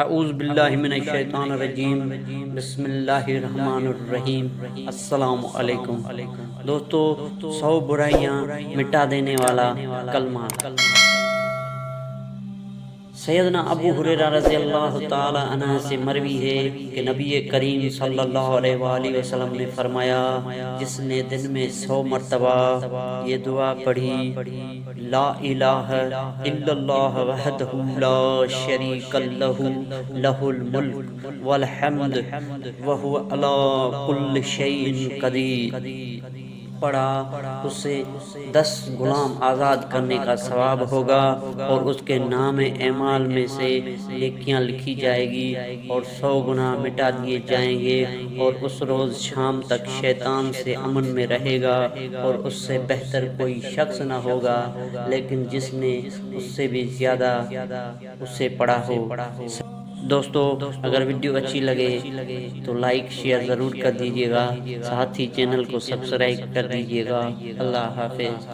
اعوذ باللہ من الشیطان الرجیم، بسم اللہ الرحمن الرحیم۔ السلام علیکم دوستو، 100 برائیاں مٹا دینے والا کلمہ۔ سیدنا ابو ہریرہ رضی اللہ تعالی عنہ سے مروی ہے کہ نبی کریم صلی اللہ علیہ وآلہ وسلم نے فرمایا، جس نے دن میں 100 مرتبہ یہ دعا پڑھی، لا الہ الا اللہ وحدہ لا شریک لہ، لہ الملک والحمد وہو علی کل شیء قدیر، پڑھا اسے 10 غلام آزاد کرنے کا ثواب ہوگا، اور اس کے نام اعمال میں سے نیکیاں لکھی جائے گی، اور 100 گناہ مٹا دیے جائیں گے، اور اس روز شام تک شیطان سے امن میں رہے گا، اور اس سے بہتر کوئی شخص نہ ہوگا لیکن جس نے اس سے بھی زیادہ اسے پڑھا ہو۔ دوستو، اگر ویڈیو اچھی لگے تو لائک شیئر ضرور کر دیجیے گا، ساتھ ہی چینل کو سبسکرائب کر دیجیے گا۔ اللہ حافظ۔